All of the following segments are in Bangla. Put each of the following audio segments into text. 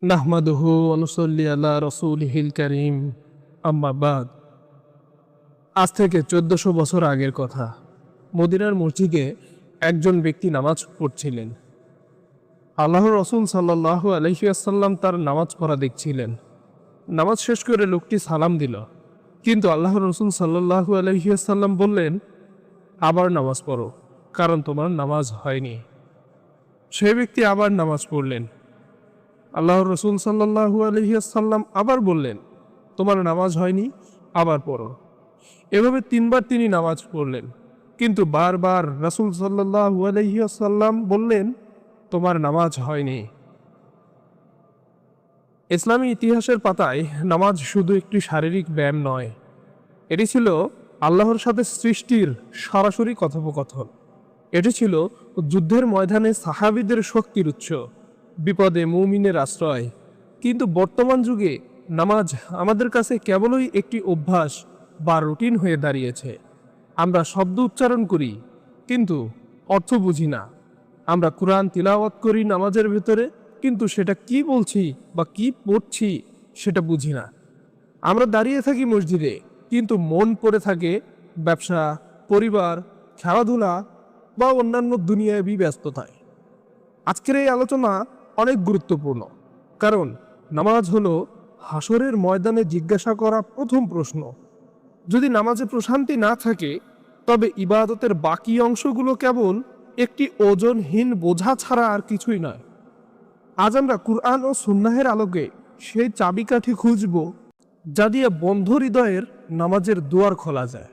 নাহমাদুহু ওয়া নুসাল্লি আলা রাসূলিহিল কারীম, আম্মা বাদ। আজ থেকে ১৪০০ বছর আগের কথা। মদিনার মসজিদে একজন ব্যক্তি নামাজ পড়ছিলেন। আল্লাহর রাসূল সাল্লাল্লাহু আলাইহি ওয়াসাল্লাম তার নামাজ পড়া দেখছিলেন। নামাজ শেষ করে লোকটি সালাম দিল, কিন্তু আল্লাহর রাসূল সাল্লাল্লাহু আলাইহি ওয়াসাল্লাম বললেন, আবার নামাজ পড়ো, কারণ তোমার নামাজ হয়নি। সেই ব্যক্তি আবার নামাজ পড়লেন। আল্লাহর রাসূল সাল্লাল্লাহু আলাইহি ওয়াসাল্লাম আবার বললেন, তোমার নামাজ হয়নি, আবার পড়ো। এভাবে ৩ বার তিনি নামাজ পড়লেন, কিন্তু বারবার রাসূল সাল্লাল্লাহু আলাইহি ওয়াসাল্লাম বললেন, তোমার নামাজ হয়নি। ইসলামী ইতিহাসের পাতায় নামাজ শুধু একটি শারীরিক ব্যায়াম নয়, এটি ছিল আল্লাহর সাথে সৃষ্টির সরাসরি কথোপকথন। এটি ছিল যুদ্ধের ময়দানে সাহাবীদের শক্তির উৎস, বিপদে মুমিনের আশ্রয়। কিন্তু বর্তমান যুগে নামাজ আমাদের কাছে কেবলই একটি অভ্যাস বা রুটিন হয়ে দাঁড়িয়েছে। আমরা শব্দ উচ্চারণ করি, কিন্তু অর্থ বুঝি না। আমরা কুরআন তিলাওয়াত করি নামাজের ভেতরে, কিন্তু সেটা কি বলছি বা কি পড়ছি সেটা বুঝি না। আমরা দাঁড়িয়ে থাকি মসজিদে, কিন্তু মন পড়ে থাকে ব্যবসা, পরিবার, খেলাধুলা বা অন্যান্য দুনিয়াবী ব্যস্ততায়। আজকের এই আলোচনা অনেক গুরুত্বপূর্ণ, কারণ নামাজ হলো হাসরের ময়দানে জিজ্ঞাসা করা প্রথম প্রশ্ন। যদি নামাজে প্রশান্তি না থাকে, তবে ইবাদতের বাকি অংশগুলো কেবল একটি ওজনহীন বোঝা ছাড়া আর কিছুই নয়। আজ আমরা কুরআন ও সুন্নাহের আলোকে সেই চাবিকাঠি খুঁজব, যা দিয়ে বন্ধ হৃদয়ের নামাজের দুয়ার খোলা যায়।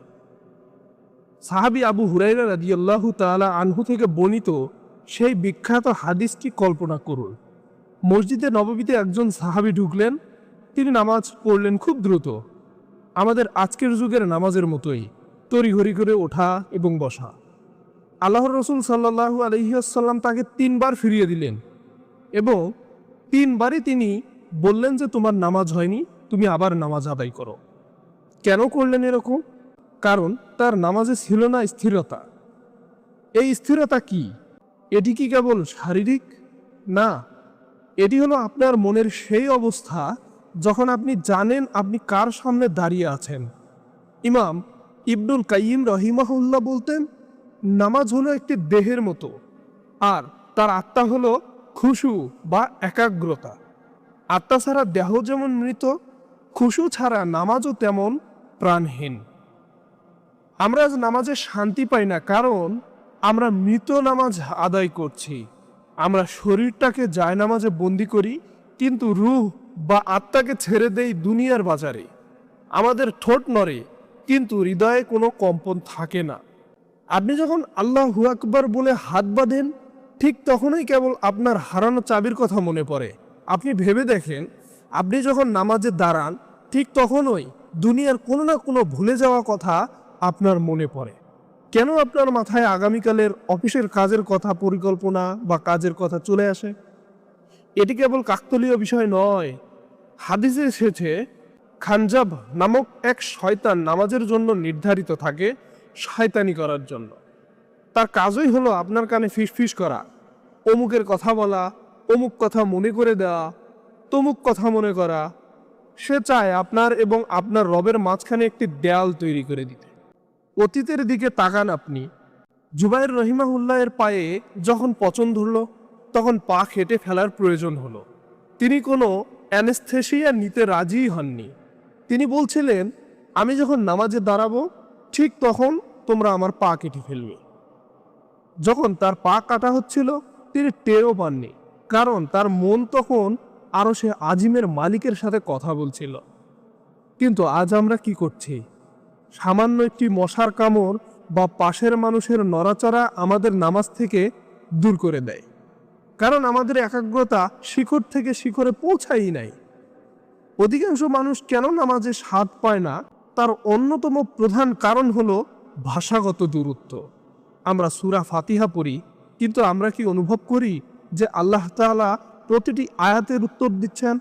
সাহাবী আবু হুরায়রা রাদিয়াল্লাহু তাআলা আনহু থেকে বর্ণিত সেই বিখ্যাত হাদিসটি কল্পনা করুন। মসজিদে নববীতে একজন সাহাবী ঢুকলেন। তিনি নামাজ পড়লেন খুব দ্রুত, আমাদের আজকের যুগের নামাজের মতোই, তড়িঘড়ি করে ওঠা এবং বসা। আল্লাহর রাসূল সাল্লাল্লাহু আলাইহি ওয়াসাল্লাম তাকে ৩ বার ফিরিয়ে দিলেন এবং ৩ বারই তিনি বললেন যে তোমার নামাজ হয়নি, তুমি আবার নামাজ আদায় করো। কেন করলেন এরকম? কারণ তার নামাজে ছিল না স্থিরতা। এই স্থিরতা কি? এটি কি কেবল শারীরিক? না, এটি হলো আপনার মনের সেই অবস্থা যখন আপনি জানেন আপনি কার সামনে দাঁড়িয়ে আছেন। ইমাম ইবনুল কাইয়িম রহিমাহুল্লাহ বলতেন, নামাজ হলো একটি দেহের মতো, আর তার আত্মা হলো খুশু বা একাগ্রতা। আত্মা ছাড়া দেহ যেমন মৃত, খুশু ছাড়া নামাজও তেমন প্রাণহীন। আমরা আজ নামাজে শান্তি পাই না, কারণ আমরা মৃত নামাজ আদায় করছি। আমরা শরীরটাকে জায়নামাজে বন্দি করি, কিন্তু রূহ বা আত্মাকে ছেড়ে দেই দুনিয়ার বাজারে। আমাদের ঠোঁট নড়ে, কিন্তু হৃদয়ে কোনো কম্পন থাকে না। আপনি যখন আল্লাহু আকবার বলে হাত বাঁধেন, ঠিক তখনই কেবল আপনার হারানো চাবির কথা মনে পড়ে। আপনি ভেবে দেখেন, আপনি যখন নামাজে দাঁড়ান, ঠিক তখনই দুনিয়ার কোনো না কোনো ভুলে যাওয়া কথা আপনার মনে পড়ে। কেন আপনার মাথায় আগামীকালের অফিসের কাজের কথা, পরিকল্পনা বা কাজের কথা চলে আসে? এটি কেবল কাকতালীয় বিষয় নয়। হাদিসে এসেছে, খানজাব নামক এক শয়তান নামাজের জন্য নির্ধারিত থাকে, শয়তানি করার জন্য। তার কাজই হলো আপনার কানে ফিসফিস করা, অমুকের কথা বলা, অমুক কথা মনে করে দেওয়া, তমুক কথা মনে করা। সে চায় আপনার এবং আপনার রবের মাঝখানে একটি দেয়াল তৈরি করে দিতে। অতীতের দিকে তাকান আপনি। জুবাইর রহিমাহুল্লাহের পায়ে যখন পচন ধরল, তখন পা কেটে ফেলার প্রয়োজন হলো। তিনি কোনো অ্যানেস্থেসিয়া নিতে রাজিই হননি। তিনি বলছিলেন, আমি যখন নামাজে দাঁড়াবো, ঠিক তখন তোমরা আমার পা কেটে ফেলবে। যখন তার পা কাটা হচ্ছিল, তিনি টেরও পাননি, কারণ তার মন তখন আরো সে আজিমের মালিকের সাথে কথা বলছিল। কিন্তু আজ আমরা কি করছি? সামান্য একটি মশার কামড় বা পাশের মানুষের নড়াচড়া আমাদের নামাজ থেকে দূর করে দেয়, কারণ আমাদের একাগ্রতা শিখর থেকে শিখরে পৌঁছাই নাই। অধিকাংশ মানুষ কেন নামাজে স্বাদ পায় না, তার অন্যতম প্রধান কারণ হলো ভাষাগত দূরত্ব। আমরা সূরা ফাতিহা পড়ি, কিন্তু আমরা কি অনুভব করি যে আল্লাহ তাআলা প্রতিটি আয়াতের উত্তর দিচ্ছেন?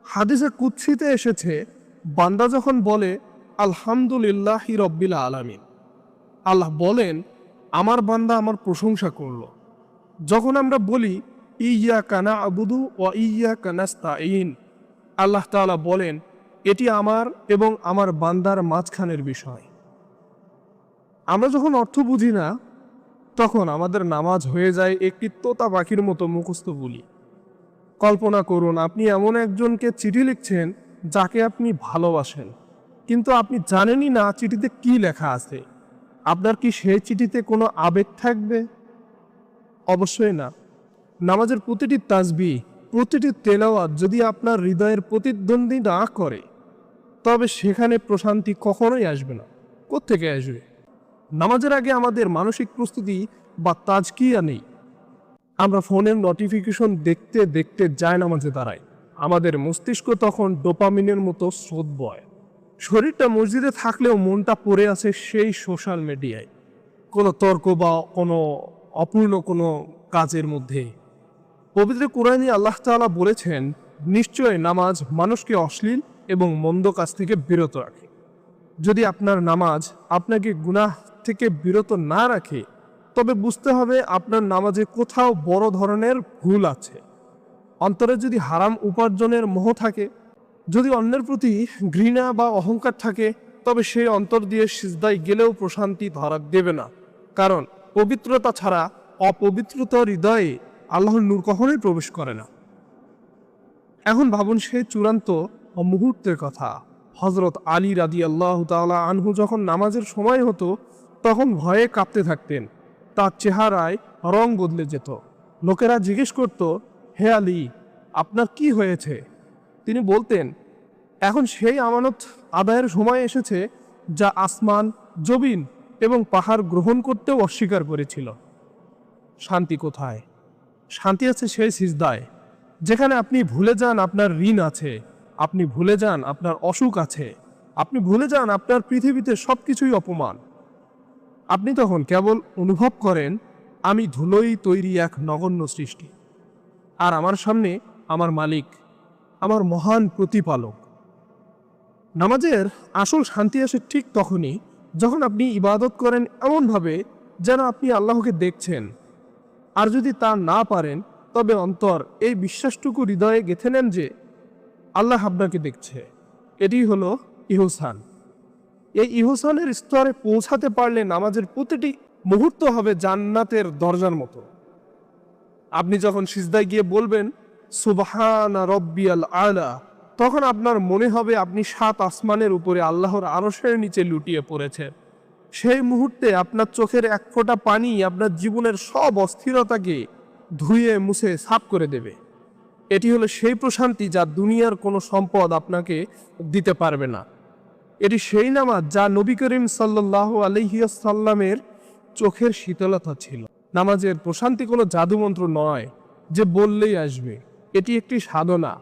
হাদিসে কুদসিতে এসেছে, বান্দা যখন বলে আলহামদুলিল্লাহি রব্বিল আলামিন, আল্লাহ বলেন, আমার বান্দা আমার প্রশংসা করলো। যখন আমরা বলি ইয়্যাকা না'বুদু ওয়া ইয়্যাকা নাস্তাঈন। আল্লাহ তাআলা বলেন, এটি আমার এবং আমার বান্দার মাঝখানের বিষয়। আমরা যখন অর্থ বুঝি না, তখন আমাদের নামাজ হয়ে যায় একটি তোতা পাখির মতো মুখস্থ বুলি। কল্পনা করুন, আপনি এমন একজনকে চিঠি লিখছেন যাকে আপনি ভালোবাসেন, কিন্তু আপনি জানেনই না চিঠিতে কি লেখা আছে। আপনার কি সেই চিঠিতে কোনো আবেগ থাকবে? অবশ্যই না। নামাজের প্রতিটি তাসবিহ, প্রতিটি তেলাওয়াত যদি আপনার হৃদয়ের প্রতিদ্বন্দ্বী না করে, তবে সেখানে প্রশান্তি কখনোই আসবে না। কোত্থেকে আসবে? নামাজের আগে আমাদের মানসিক প্রস্তুতি বা তাজকিয়া নেই। আমরা ফোনের নোটিফিকেশন দেখতে দেখতে জায়নামাজে দাঁড়াই। আমাদের মস্তিষ্ক তখন ডোপামিনের মতো স্রোত বয়। শরীরটা মসজিদে থাকলেও মনটা পড়ে আছে সেই সোশ্যাল মিডিয়ায়, কোনো তর্ক বা কোনো অপূর্ণ কোনো কাজের মধ্যে। পবিত্র কোরআনে আল্লাহ তাআলা বলেছেন, নিশ্চয় নামাজ মানুষকে অশ্লীল এবং মন্দ কাজ থেকে বিরত রাখে। যদি আপনার নামাজ আপনাকে গুনাহ থেকে বিরত না রাখে, তবে বুঝতে হবে আপনার নামাজে কোথাও বড় ধরনের ভুল আছে। অন্তরে যদি হারাম উপার্জনের মোহ থাকে, যদি অন্যের প্রতি ঘৃণা বা অহংকার থাকে, তবে সেই অন্তর দিয়ে সিজদায় গেলেও প্রশান্তি ধরা দেবে না। কারণ পবিত্রতা ছাড়া অপবিত্রতা হৃদয়ে আল্লাহর নূর কখনোই প্রবেশ করে না। এখন ভাবুন সেই চূড়ান্ত মুহূর্তের কথা। হযরত আলী রাদিয়াল্লাহু তাআলা আনহু যখন নামাজের সময় হতো, তখন ভয়ে কাঁপতে থাকতেন। তার চেহারায় রং বদলে যেত। লোকেরা জিজ্ঞেস করত, হে আলী, আপনার কি হয়েছে? তিনি বলতেন, এখন সেই আমানত আদায়ের সময় এসেছে যা আসমান, জমিন এবং পাহাড় গ্রহণ করতেও অস্বীকার করেছিল। শান্তি কোথায়? শান্তি আছে সেই সিজদায়, যেখানে আপনি ভুলে যান আপনার ঋণ আছে, আপনি ভুলে যান আপনার অসুখ আছে, আপনি ভুলে যান আপনার পৃথিবীতে সবকিছুই অপমান। আপনি তখন কেবল অনুভব করেন, আমি ধুলোই তৈরি এক নগণ্য সৃষ্টি, আর আমার সামনে আমার মালিক, আমার মহান প্রতিপালক। নামাজের আসল শান্তি আসে ঠিক তখনই যখন আপনি ইবাদত করেন এমনভাবে যেন আপনি আল্লাহকে দেখছেন। আর যদি তা না পারেন, তবে অন্তর এই বিশ্বাসটুকু হৃদয়ে গেঁথে নেন যে আল্লাহ আপনাকে দেখছে। এটি হলো ইহসান। এই ইহসানের স্তরে পৌঁছাতে পারলে নামাজের প্রতিটি মুহূর্ত হবে জান্নাতের দরজার মতো। আপনি যখন সিজদায় গিয়ে বলবেন, সুবহানা রব্বিয়াল আলা, তখন আপনার মনে হবে আপনি 7 আসমানের উপরে আল্লাহর আরশের নিচে লুটিয়ে পড়েছেন। সেই মুহূর্তে আপনার চোখের এক ফোঁটা পানি আপনার জীবনের সব অস্থিরতাকে ধুয়ে মুছে সাফ করে দেবে। এটি হলো সেই প্রশান্তি যা দুনিয়ার কোনো সম্পদ আপনাকে দিতে পারবে না। এটি সেই নামাজ যা নবী করিম সাল্লাল্লাহু আলাইহি ওয়াসাল্লামের চোখের শীতলতা ছিল। নামাজের প্রশান্তি কোনো জাদুমন্ত্র নয় যে বললেই আসবে, এটি একটি সাধনা।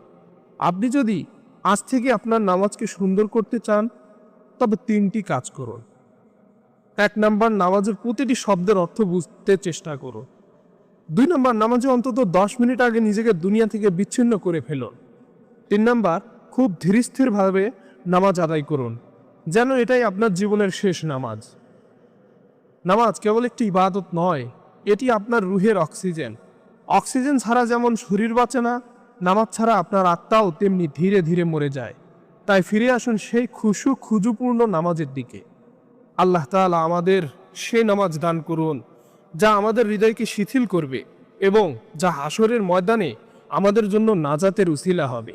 আপনি যদি আজ থেকে আপনার নামাজকে সুন্দর করতে চান, তবে 3টি কাজ করুন। 1 নাম্বার, নামাজের প্রতিটি শব্দের অর্থ বুঝতে চেষ্টা করুন। 2 নাম্বার, নামাজে অন্তত 10 মিনিট আগে নিজেকে দুনিয়া থেকে বিচ্ছিন্ন করে ফেলুন। 3 নাম্বার, খুব ধীরস্থিরভাবে নামাজ আদায় করুন, যেন এটাই আপনার জীবনের শেষ নামাজ। নামাজ কেবল একটি ইবাদত নয়, এটি আপনার রুহের অক্সিজেন। অক্সিজেন ছাড়া যেমন শরীর বাঁচে না, নামাজ ছাড়া আপনার আত্মাও তেমনি ধীরে ধীরে মরে যায়। তাই ফিরে আসুন সেই খুজুপূর্ণ নামাজের দিকে। আল্লাহ তাআলা আমাদের সে নামাজ দান করুন যা আমাদের হৃদয়কে শিথিল করবে এবং যা হাসরের ময়দানে আমাদের জন্য নাজাতের উসিলা হবে।